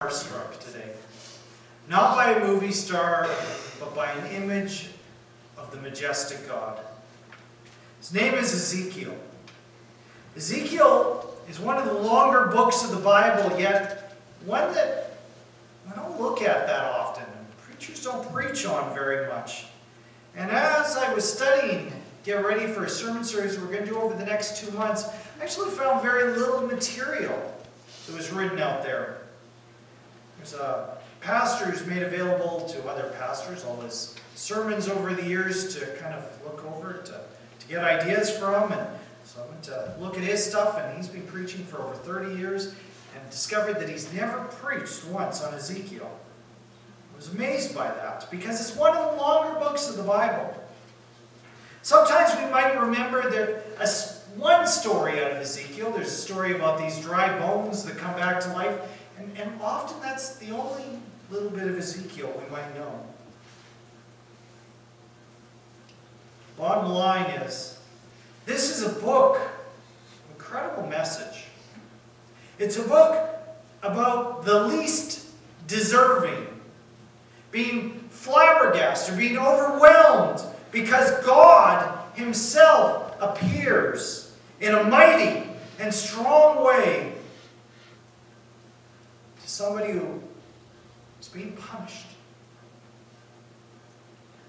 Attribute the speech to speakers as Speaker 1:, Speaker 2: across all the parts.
Speaker 1: Struck today, not by a movie star, but by an image of the majestic God. His name is Ezekiel. Ezekiel is one of the longer books of the Bible, yet one that I don't look at that often. Preachers don't preach on very much. And as I was studying, get ready for a sermon series we're going to do over the next 2 months, I actually found very little material that was written out there. There's a pastor who's made available to other pastors all his sermons over the years to kind of look over, to get ideas from. And so I went to look at his stuff, and he's been preaching for over 30 years and discovered that he's never preached once on Ezekiel. I was amazed by that because it's one of the longer books of the Bible. Sometimes we might remember one story out of Ezekiel. There's a story about these dry bones that come back to life. And often that's the only little bit of Ezekiel we might know. Bottom line is, this is a book, incredible message. It's a book about the least deserving, being flabbergasted, being overwhelmed, because God Himself appears in a mighty and strong way somebody who is being punished.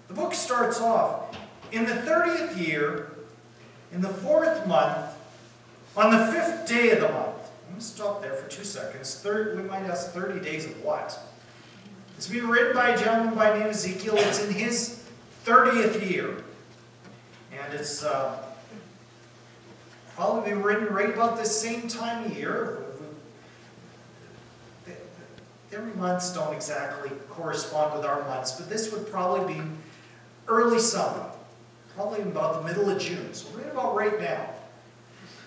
Speaker 1: The book starts off in the 30th year, in the 4th month, on the 5th day of the month. I'm going to stop there for 2 seconds. We might ask 30 days of what? It's being written by a gentleman by the name of Ezekiel. It's in his 30th year. And it's probably been written right about the same time of year. Every months don't exactly correspond with our months, but this would probably be early summer, probably about the middle of June, so right about right now.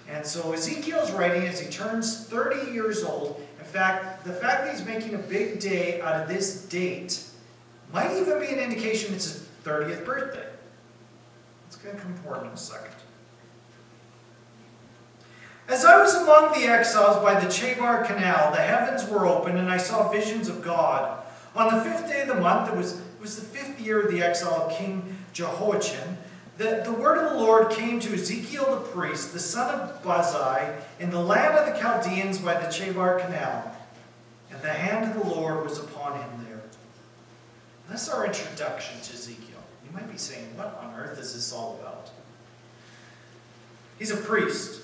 Speaker 1: And so Ezekiel's writing as he turns 30 years old. In fact, the fact that he's making a big day out of this date might even be an indication it's his 30th birthday. It's going to come important in a second. As I was among the exiles by the Chebar Canal, the heavens were open, and I saw visions of God. On the 5th day of the month, it was the 5th year of the exile of King Jehoiachin, the word of the Lord came to Ezekiel the priest, the son of Buzi, in the land of the Chaldeans by the Chebar Canal. And the hand of the Lord was upon him there. That's our introduction to Ezekiel. You might be saying, what on earth is this all about? He's a priest.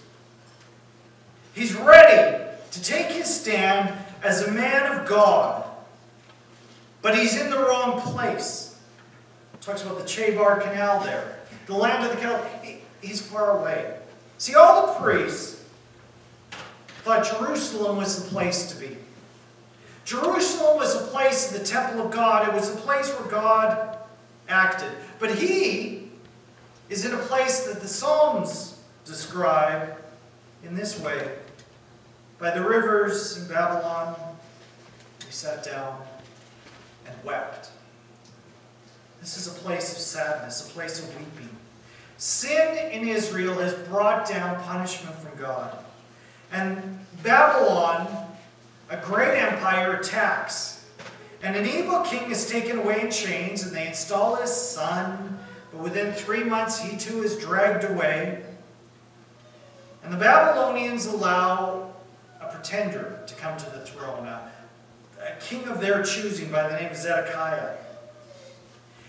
Speaker 1: He's ready to take his stand as a man of God. But he's in the wrong place. It talks about the Chebar Canal there. The land of the Chaldeans. He's far away. See, all the priests thought Jerusalem was the place to be. Jerusalem was a place, the temple of God. It was a place where God acted. But he is in a place that the Psalms describe in this way. By the rivers in Babylon, he sat down and wept. This is a place of sadness, a place of weeping. Sin in Israel has brought down punishment from God. And Babylon, a great empire, attacks. And an evil king is taken away in chains, and they install his son. But within 3 months, he too is dragged away. And the Babylonians allow a pretender to come to the throne, a king of their choosing by the name of Zedekiah.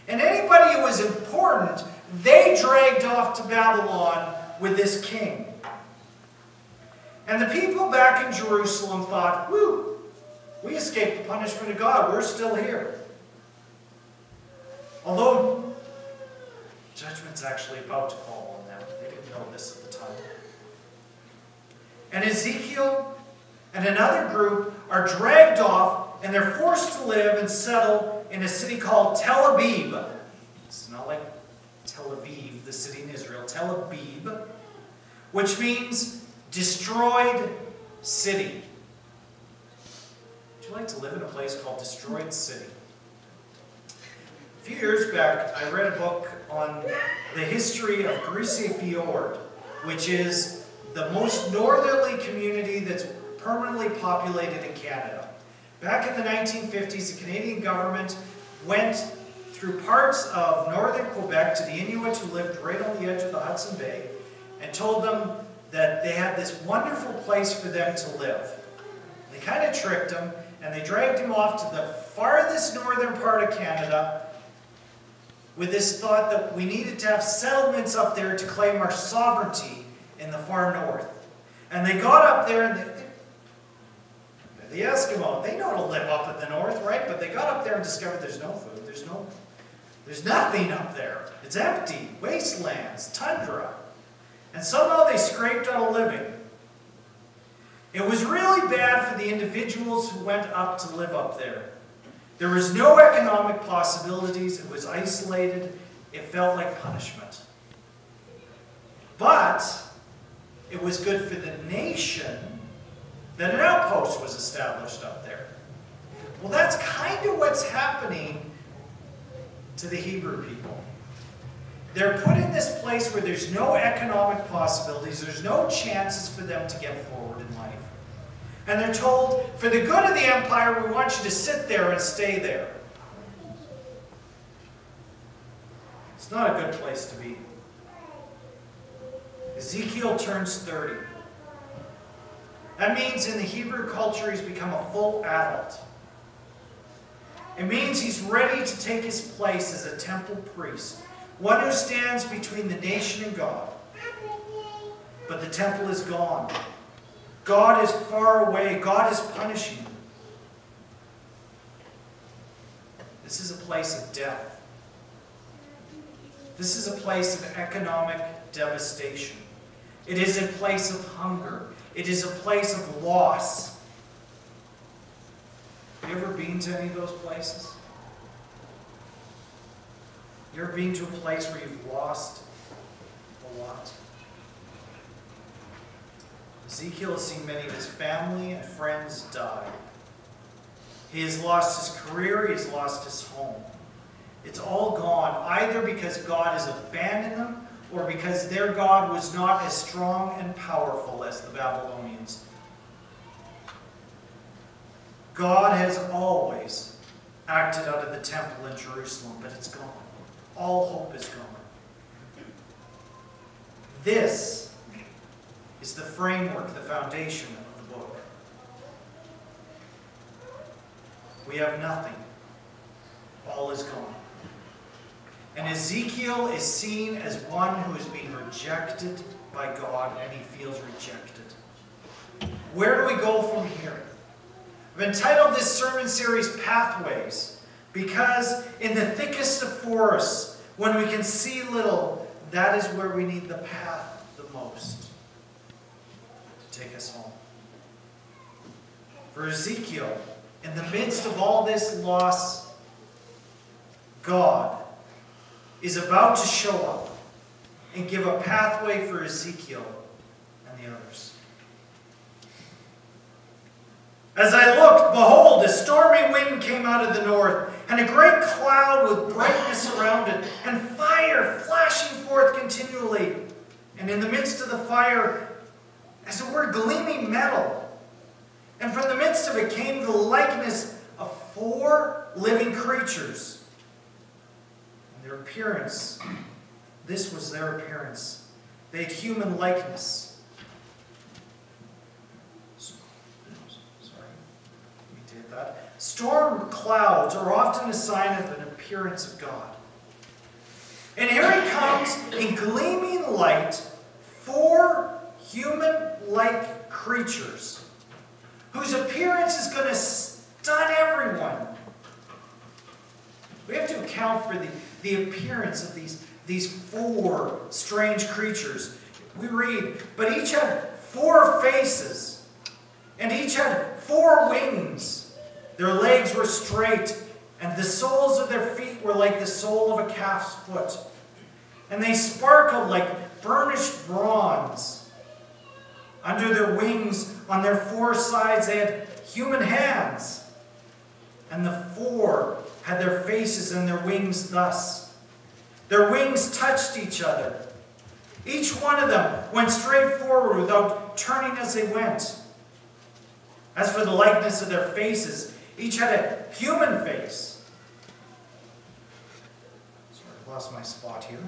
Speaker 1: And anybody who was important, they dragged off to Babylon with this king. And the people back in Jerusalem thought, whew, we escaped the punishment of God. We're still here. Although judgment's actually about to fall on them. They didn't know this at the time. And Ezekiel and another group are dragged off, and they're forced to live and settle in a city called Tel Aviv. It's not like Tel Aviv, the city in Israel. Tel Aviv, which means destroyed city. Would you like to live in a place called Destroyed City? A few years back, I read a book on the history of Grisey Fjord, which is the most northerly community that's permanently populated in Canada. Back in the 1950s, the Canadian government went through parts of northern Quebec to the Inuit who lived right on the edge of the Hudson Bay and told them that they had this wonderful place for them to live. They kind of tricked them, and they dragged him off to the farthest northern part of Canada with this thought that we needed to have settlements up there to claim our sovereignty in the far north. And they got up there, and the Eskimo, they know to live up in the north, right? But they got up there and discovered there's no food, there's nothing up there. It's empty, wastelands, tundra. And somehow they scraped out a living. It was really bad for the individuals who went up to live up there. There was no economic possibilities. It was isolated. It felt like punishment. But it was good for the nation that an outpost was established up there. Well, that's kind of what's happening to the Hebrew people. They're put in this place where there's no economic possibilities, there's no chances for them to get forward in life. And they're told, for the good of the empire, we want you to sit there and stay there. It's not a good place to be. Ezekiel turns 30. That means in the Hebrew culture he's become a full adult. It means he's ready to take his place as a temple priest. One who stands between the nation and God. But the temple is gone. God is far away. God is punishing him. This is a place of death. This is a place of economic devastation. It is a place of hunger. It is a place of loss. Have you ever been to any of those places? You ever been to a place where you've lost a lot? Ezekiel has seen many of his family and friends die. He has lost his career, he has lost his home. It's all gone, either because God has abandoned them, or because their God was not as strong and powerful as the Babylonians. God has always acted out of the temple in Jerusalem, but it's gone. All hope is gone. This is the framework, the foundation of the book. We have nothing. All is gone. And Ezekiel is seen as one who is being rejected by God, and he feels rejected. Where do we go from here? I've entitled this sermon series Pathways, because in the thickest of forests, when we can see little, that is where we need the path the most to take us home. For Ezekiel, in the midst of all this loss, God is about to show up and give a pathway for Ezekiel and the others. As I looked, behold, a stormy wind came out of the north, and a great cloud with brightness around it, and fire flashing forth continually. And in the midst of the fire, as it were, gleaming metal. And from the midst of it came the likeness of 4 living creatures. And their appearance, this was their appearance. They had human likeness. Storm clouds are often a sign of an appearance of God. And here he comes in gleaming light, 4 human-like creatures whose appearance is going to stun everyone. We have to account for the appearance of these 4 strange creatures. We read, but each had 4 faces, and each had 4 wings. Their legs were straight, and the soles of their feet were like the sole of a calf's foot. And they sparkled like burnished bronze. Under their wings, on their 4 sides, they had human hands. And the 4 had their faces and their wings thus. Their wings touched each other. Each one of them went straight forward without turning as they went. As for the likeness of their faces, Each had a human face. Sorry, I lost my spot here.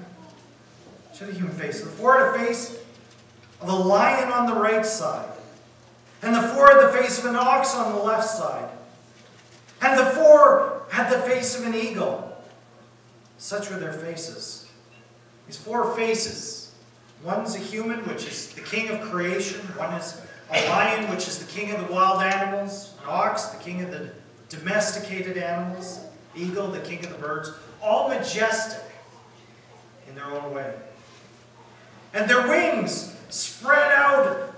Speaker 1: Each had a human face. The four had a face of a lion on the right side. And the four had the face of an ox on the left side. And the four had the face of an eagle. Such were their faces. These four faces. One's a human, which is the king of creation. One is a lion, which is the king of the wild animals. An ox, the king of the domesticated animals. Eagle, the king of the birds. All majestic in their own way. And their wings spread out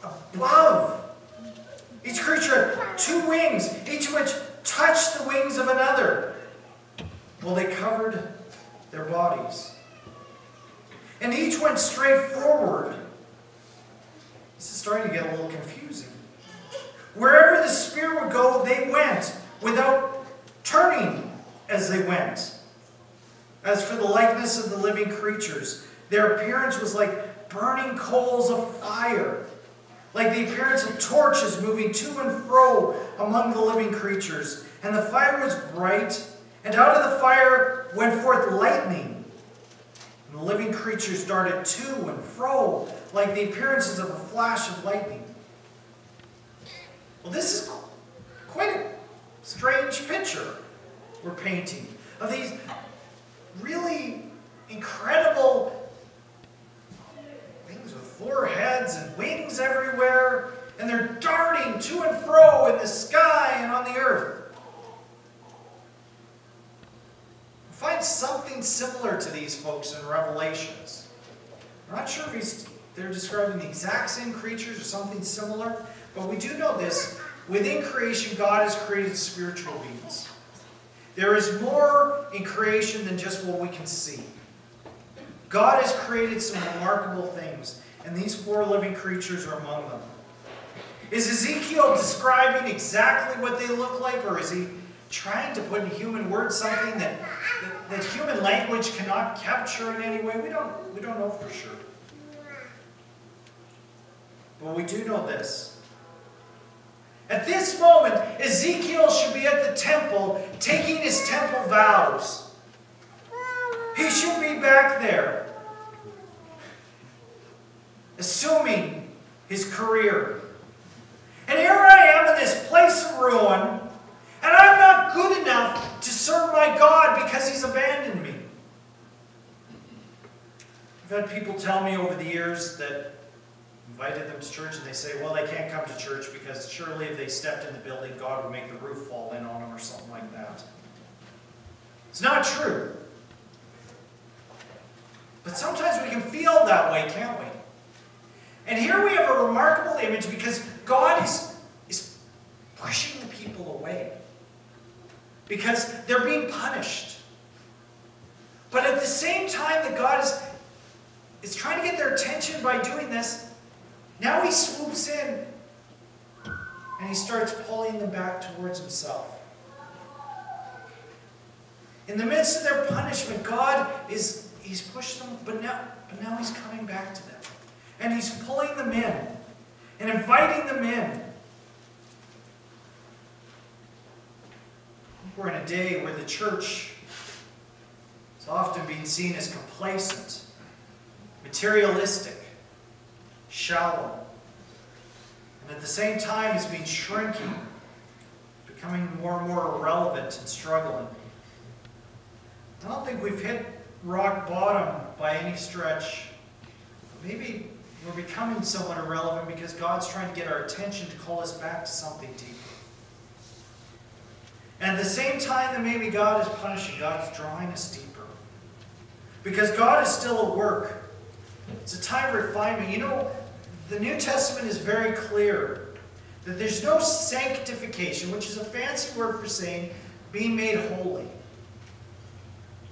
Speaker 1: above. Each creature had two wings, each of which touched the wings of another, while they covered their bodies. And each went straight forward. This is starting to get a little confusing. Wherever the Spirit would go, they went, without turning as they went. As for the likeness of the living creatures, their appearance was like burning coals of fire, like the appearance of torches moving to and fro among the living creatures. And the fire was bright, and out of the fire went forth lightning. And the living creatures darted to and fro, like the appearances of a flash of lightning. Well, this is quite a strange picture we're painting of these really incredible things with four heads and wings everywhere, and they're darting to and fro in the sky and on the earth. We find something similar to these folks in Revelations. I'm not sure if they're describing the exact same creatures or something similar, but we do know this. Within creation, God has created spiritual beings. There is more in creation than just what we can see. God has created some remarkable things, and these four living creatures are among them. Is Ezekiel describing exactly what they look like, or is he trying to put in human words something that human language cannot capture in any way? We don't know for sure. But we do know this. At this moment, Ezekiel should be at the temple taking his temple vows. He should be back there, assuming his career. And here I am in this place of ruin, and I'm not good enough to serve my God because he's abandoned me. I've had people tell me over the years that invited them to church, and they say, well, they can't come to church because surely if they stepped in the building, God would make the roof fall in on them or something like that. It's not true. But sometimes we can feel that way, can't we? And here we have a remarkable image because God is pushing the people away. Because they're being punished. But at the same time that God is trying to get their attention by doing this, now he swoops in and he starts pulling them back towards himself. In the midst of their punishment, God he's pushed them, but now he's coming back to them. And he's pulling them in and inviting them in. We're in a day where the church is often being seen as complacent, materialistic, shallow, and at the same time it's been shrinking, becoming more and more irrelevant and struggling. I don't think we've hit rock bottom by any stretch. Maybe we're becoming somewhat irrelevant because God's trying to get our attention to call us back to something deeper. And at the same time that maybe God is punishing, God is drawing us deeper. Because God is still at work. It's a time of refinement. You know, the New Testament is very clear that there's no sanctification, which is a fancy word for saying being made holy,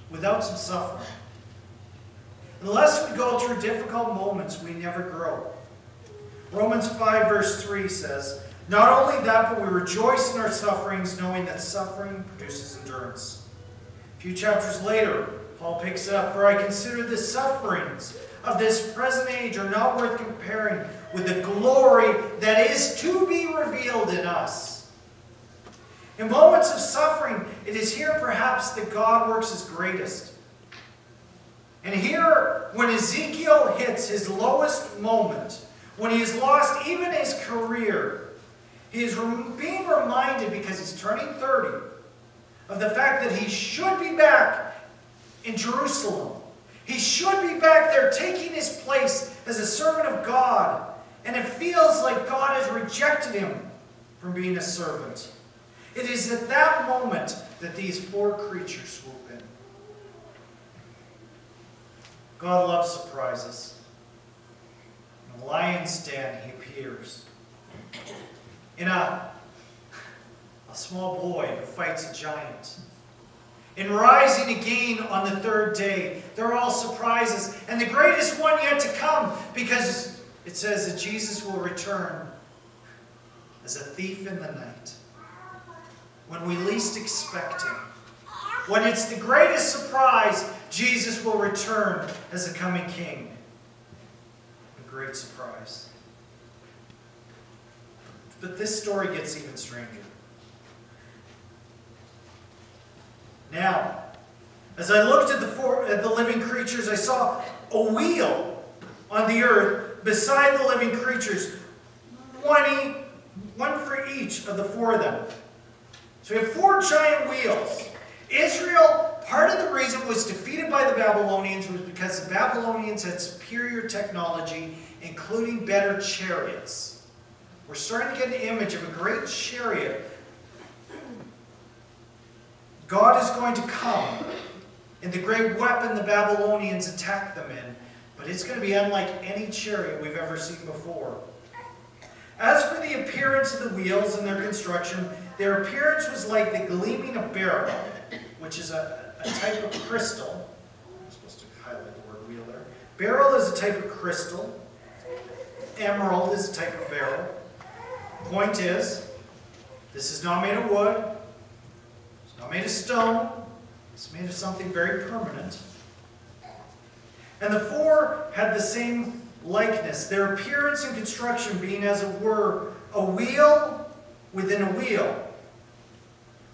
Speaker 1: without some suffering. Unless we go through difficult moments, we never grow. Romans 5 verse 3 says, not only that, but we rejoice in our sufferings, knowing that suffering produces endurance. A few chapters later, Paul picks up, for I consider the sufferings of this present age are not worth comparing with the glory that is to be revealed in us. In moments of suffering, it is here perhaps that God works his greatest. And here, when Ezekiel hits his lowest moment, when he has lost even his career, he is being reminded, because he's turning 30, of the fact that he should be back in Jerusalem. He should be back there taking his place as a servant of God. And it feels like God has rejected him from being a servant. It is at that moment that these 4 creatures swoop in. God loves surprises. In a lion's den, he appears. In a small boy who fights a giant. In rising again on the 3rd day, they're all surprises. And the greatest one yet to come, because it says that Jesus will return as a thief in the night, when we least expect him. When it's the greatest surprise, Jesus will return as a coming king. A great surprise. But this story gets even stranger. Now, as I looked at the living creatures, I saw a wheel on the earth beside the living creatures, one for each of the 4 of them. So we have 4 giant wheels. Israel, part of the reason it was defeated by the Babylonians was because the Babylonians had superior technology, including better chariots. We're starting to get an image of a great chariot. God is going to come in the great weapon the Babylonians attacked them in, but it's going to be unlike any chariot we've ever seen before. As for the appearance of the wheels and their construction, their appearance was like the gleaming of beryl, which is a type of crystal. I'm supposed to highlight the word wheel there. Beryl is a type of crystal. Emerald is a type of beryl. Point is, this is not made of wood. It's not made of stone. It's made of something very permanent. And the 4 had the same likeness, their appearance and construction being, as it were, a wheel within a wheel.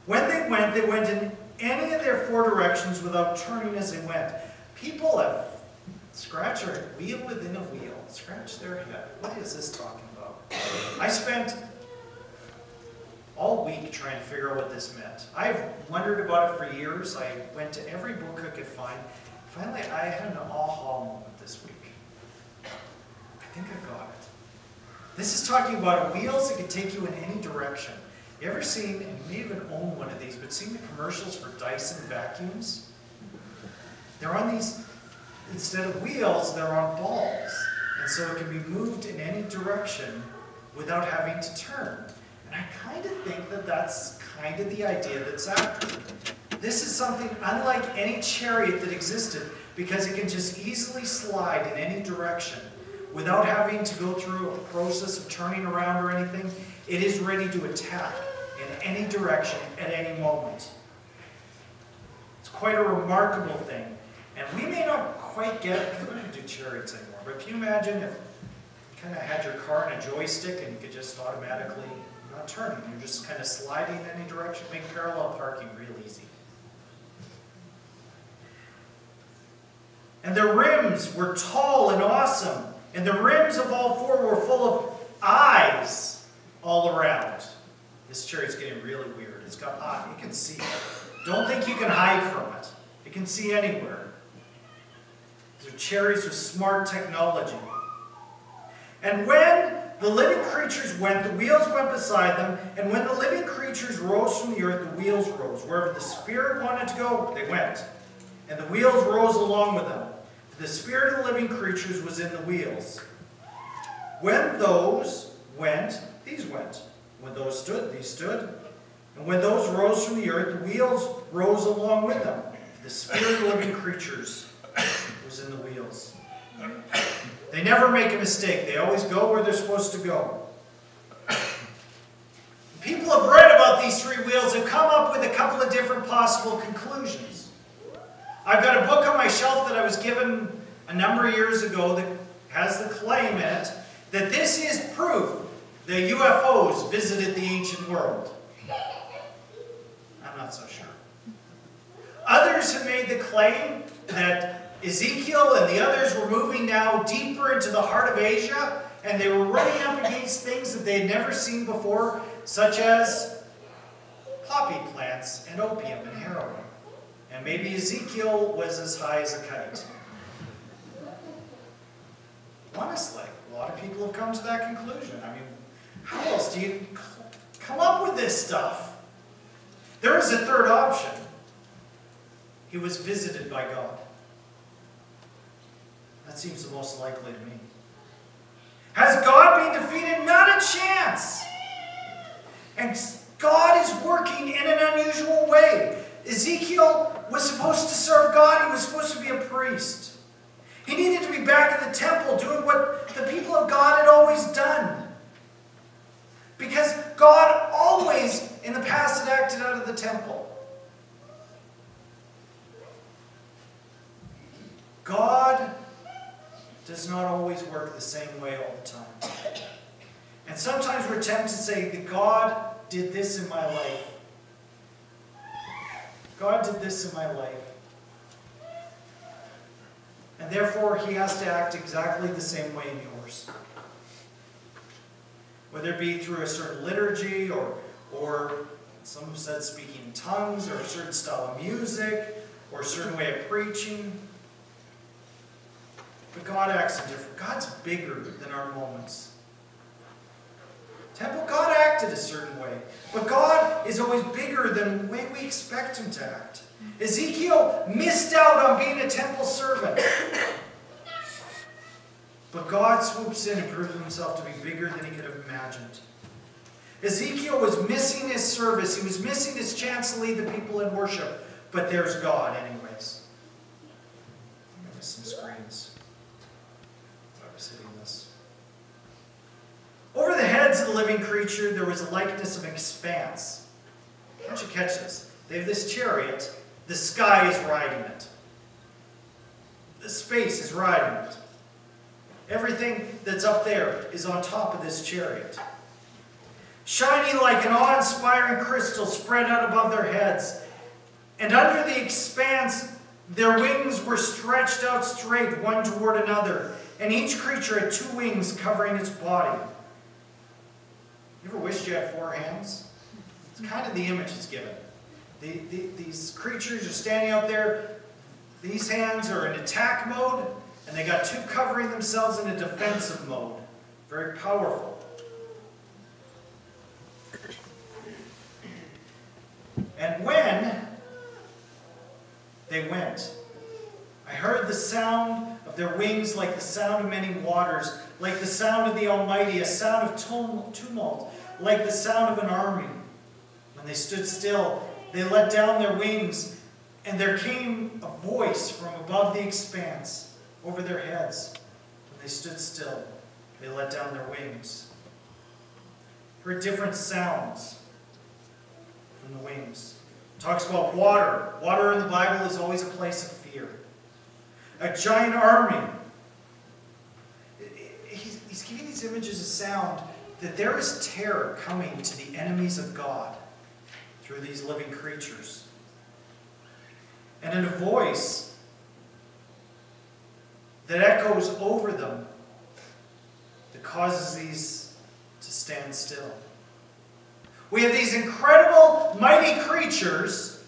Speaker 1: When they went in any of their 4 directions without turning as they went. People have scratched their wheel within a wheel, scratched their head. What is this talking about? I spent all week trying to figure out what this meant. I've wondered about it for years. I went to every book I could find. Finally, I had an aha moment this week. I think I got it. This is talking about wheels that can take you in any direction. You ever seen, and you may even own one of these, but seen the commercials for Dyson vacuums? They're on these, instead of wheels, they're on balls. And so it can be moved in any direction without having to turn. And I kind of think that that's kind of the idea that's after. This is something unlike any chariot that existed, because it can just easily slide in any direction without having to go through a process of turning around or anything. It is ready to attack in any direction at any moment. It's quite a remarkable thing. And we may not quite get it, because we don't do chariots anymore, but can you imagine if you kind of had your car in a joystick and you could just automatically, not turning, you're just kind of sliding in any direction? Make parallel parking real easy. And the rims were tall and awesome. And the rims of all 4 were full of eyes all around. This chariot's getting really weird. It's got eyes. You can see it. Don't think you can hide from it. You can see anywhere. These are chariots with smart technology. And when the living creatures went, the wheels went beside them. And when the living creatures rose from the earth, the wheels rose. Wherever the Spirit wanted to go, they went. And the wheels rose along with them. The spirit of the living creatures was in the wheels. When those went, these went. When those stood, these stood. And when those rose from the earth, the wheels rose along with them. The spirit of the living creatures was in the wheels. They never make a mistake. They always go where they're supposed to go. People have read about these 3 wheels and come up with a couple of different possible conclusions. I've got a book on my shelf that I was given a number of years ago that has the claim in it that this is proof that UFOs visited the ancient world. not so sure. Others have made the claim that Ezekiel and the others were moving now deeper into the heart of Asia, and they were running up against things that they had never seen before, such as poppy plants and opium and heroin. And maybe Ezekiel was as high as a kite. Honestly, a lot of people have come to that conclusion. I mean, how else do you come up with this stuff? There is a third option. He was visited by God. That seems the most likely to me. Has God been defeated? Not a chance. And God is working in an unusual way. Ezekiel was supposed to serve God. He was supposed to be a priest. He needed to be back in the temple doing what the people of God had always done. Because God always, in the past, had acted out of the temple. God does not always work the same way all the time. And sometimes we're tempted to say that God did this in my life. God did this in my life. And therefore, He has to act exactly the same way in yours. Whether it be through a certain liturgy, or some have said speaking in tongues, or a certain style of music, or a certain way of preaching. But God acts different. God's bigger than our moments. Temple, God acted a certain way. But God is always bigger than the way we expect Him to act. Ezekiel missed out on being a temple servant. But God swoops in and proves Himself to be bigger than he could have imagined. Ezekiel was missing his service. He was missing his chance to lead the people in worship. But there's God anyways. There's some screens. I was hitting this. Over the heads of the living creature, there was a likeness of expanse. Can't you catch this? They have this chariot. The sky is riding it. The space is riding it. Everything that's up there is on top of this chariot. Shining like an awe-inspiring crystal spread out above their heads. And under the expanse, their wings were stretched out straight, one toward another. And each creature had 2 wings covering its body. You ever wished you had 4 hands? It's kind of the image it's given. These creatures are standing out there. These hands are in attack mode. And they got 2 covering themselves in a defensive mode. Very powerful. And when they went, I heard the sound of their wings like the sound of many waters, like the sound of the Almighty, a sound of tumult, like the sound of an army. When they stood still, they let down their wings, and there came a voice from above the expanse over their heads. When they stood still, they let down their wings. Heard different sounds from the wings. It talks about water. Water in the Bible is always a place of fear. A giant army. He's giving these images a sound that there is terror coming to the enemies of God through these living creatures. And in a voice that echoes over them, that causes these to stand still. We have these incredible, mighty creatures,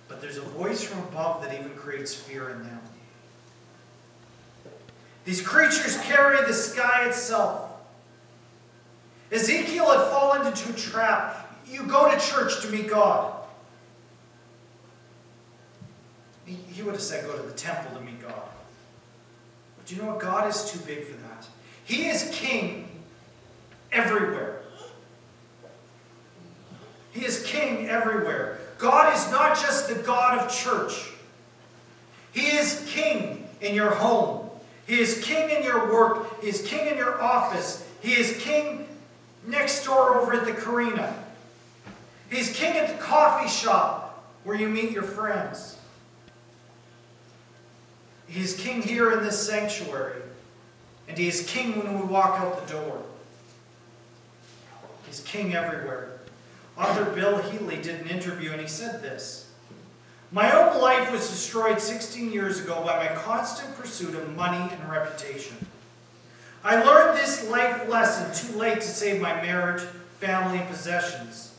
Speaker 1: but there's a voice from above that even creates fear in them. These creatures carry the sky itself. Ezekiel had fallen into a trap. You go to church to meet God. He would have said go to the temple to meet God. But you know what? God is too big for that. He is king everywhere. He is king everywhere. God is not just the God of church. He is king in your home. He is king in your work. He is king in your office. He is king next door over at the Carina. He is king at the coffee shop where you meet your friends. He is king here in this sanctuary. And He is king when we walk out the door. He's king everywhere. Author Bill Healy did an interview and he said this: "My own life was destroyed 16 years ago by my constant pursuit of money and reputation. I learned this life lesson too late to save my marriage, family, and possessions.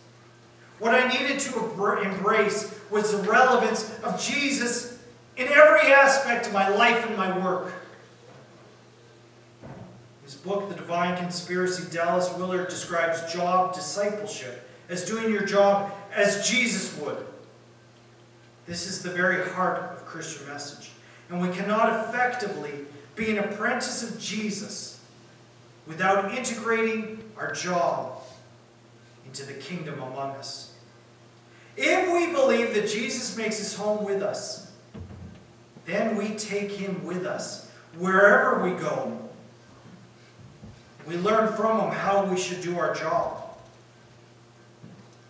Speaker 1: What I needed to embrace was the relevance of Jesus in every aspect of my life and my work." In his book, The Divine Conspiracy, Dallas Willard describes job discipleship as doing your job as Jesus would. This is the very heart of Christian message. And we cannot effectively be an apprentice of Jesus without integrating our job into the kingdom among us. If we believe that Jesus makes his home with us, then we take him with us wherever we go. We learn from him how we should do our job.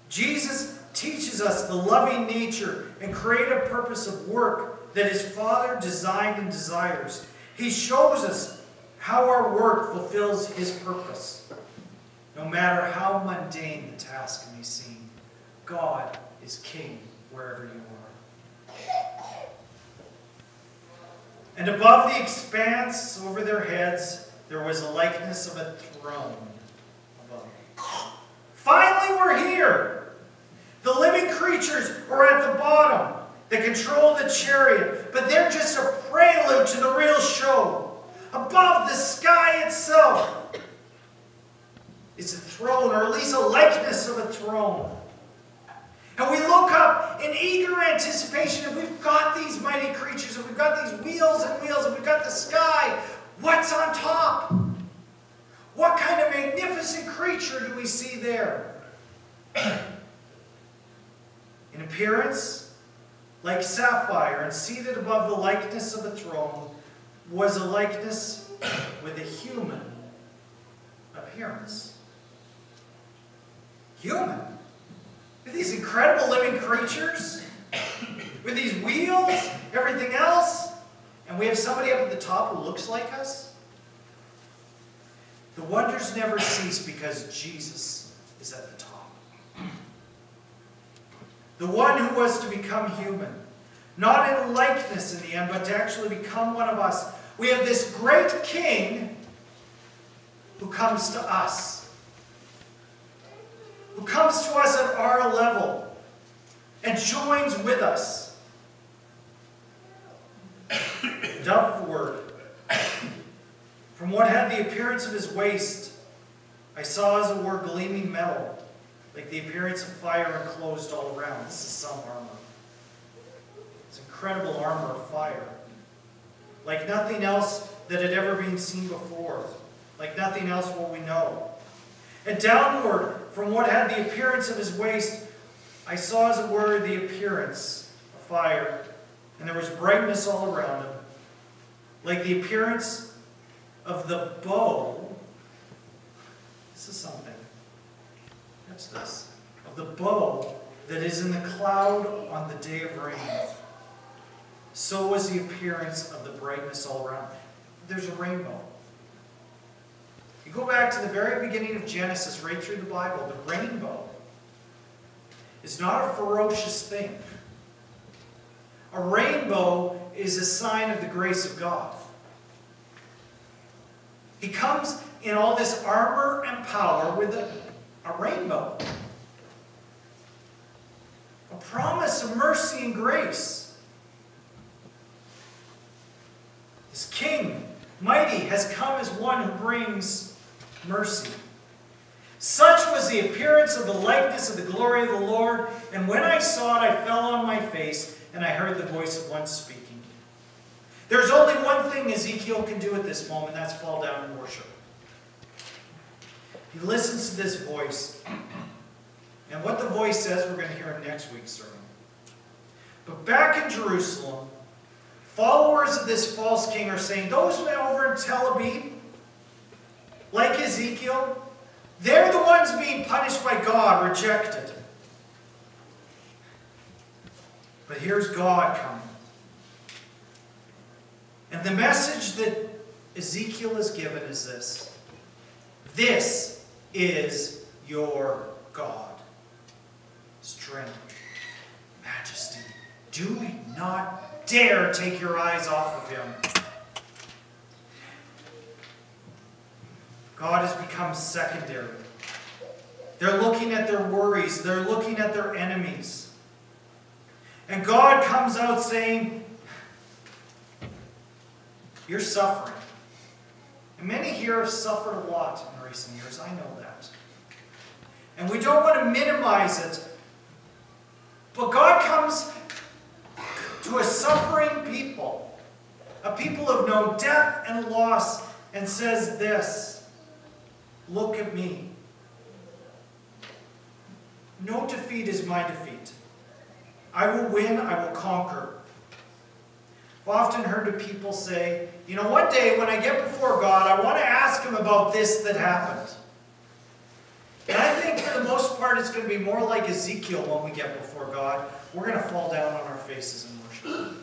Speaker 1: Jesus teaches us the loving nature and creative purpose of work that his Father designed and desires. He shows us how our work fulfills his purpose. No matter how mundane the task may seem, God is king wherever you are. And above the expanse over their heads, there was a likeness of a throne above. Finally, we're here. The living creatures are at the bottom that control the chariot, but they're just a prelude to the real show. Above the sky itself is a throne, or at least a likeness of a throne. And we look up in eager anticipation, and we've got these mighty creatures, and we've got these wheels and wheels, and we've got the sky. What's on top? What kind of magnificent creature do we see there? In appearance, like sapphire, and seated above the likeness of the throne was a likeness with a human appearance. Human? With these incredible living creatures? With these wheels? Everything else? And we have somebody up at the top who looks like us? The wonders never cease because Jesus is at the top. The one who was to become human. Not in likeness in the end, but to actually become one of us. We have this great king who comes to us. Who comes to us at our level and joins with us. Upward, from what had the appearance of his waist, I saw as it were gleaming metal, like the appearance of fire enclosed all around. This is some armor. It's incredible armor of fire. Like nothing else that had ever been seen before. Like nothing else will we know. And downward, from what had the appearance of his waist, I saw as it were the appearance of fire, and there was brightness all around him, like the appearance of the bow. This is something. What's this? Of the bow that is in the cloud on the day of rain. So was the appearance of the brightness all around. There's a rainbow. You go back to the very beginning of Genesis, right through the Bible, the rainbow is not a ferocious thing. A rainbow is a sign of the grace of God. He comes in all this armor and power with a rainbow. A promise of mercy and grace. This king, mighty, has come as one who brings mercy. Such was the appearance of the likeness of the glory of the Lord, and when I saw it, I fell on my face, and I heard the voice of one speaking. There's only one thing Ezekiel can do at this moment, that's fall down and worship. He listens to this voice, and what the voice says we're going to hear in next week's sermon. But back in Jerusalem, followers of this false king are saying, those men over in Tel Aviv, like Ezekiel, they're the ones being punished by God, rejected. But here's God coming. And the message that Ezekiel is given is this. This is your God. Do not dare take your eyes off of him. God has become secondary. They're looking at their worries. They're looking at their enemies. And God comes out saying, you're suffering. And many here have suffered a lot in recent years. I know that. And we don't want to minimize it. But God comes to a suffering people, a people who have known death and loss, and says this, look at me. No defeat is my defeat. I will win, I will conquer. I've often heard of people say, you know, one day when I get before God, I want to ask him about this that happened. And I think for the most part it's going to be more like Ezekiel when we get before God. We're going to fall down on our faces and worship.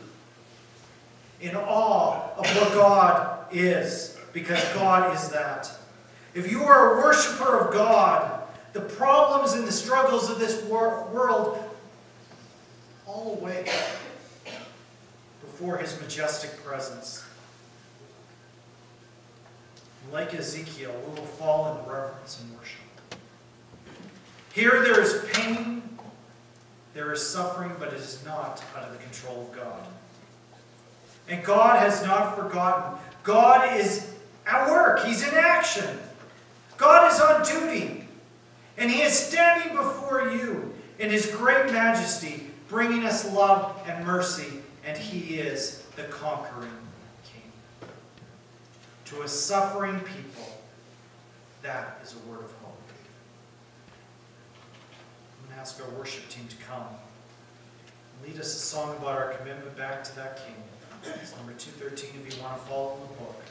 Speaker 1: In awe of what God is, because God is that. If you are a worshiper of God, the problems and the struggles of this world fall away before his majestic presence. Like Ezekiel, we will fall in reverence and worship. Here there is pain, there is suffering, but it is not out of the control of God. And God has not forgotten. God is at work. He's in action. God is on duty. And he is standing before you in his great majesty, bringing us love and mercy. And he is the conquering King. To a suffering people, that is a word of hope. I'm going to ask our worship team to come and lead us a song about our commitment back to that King. It's number 213 if you want to follow in the book.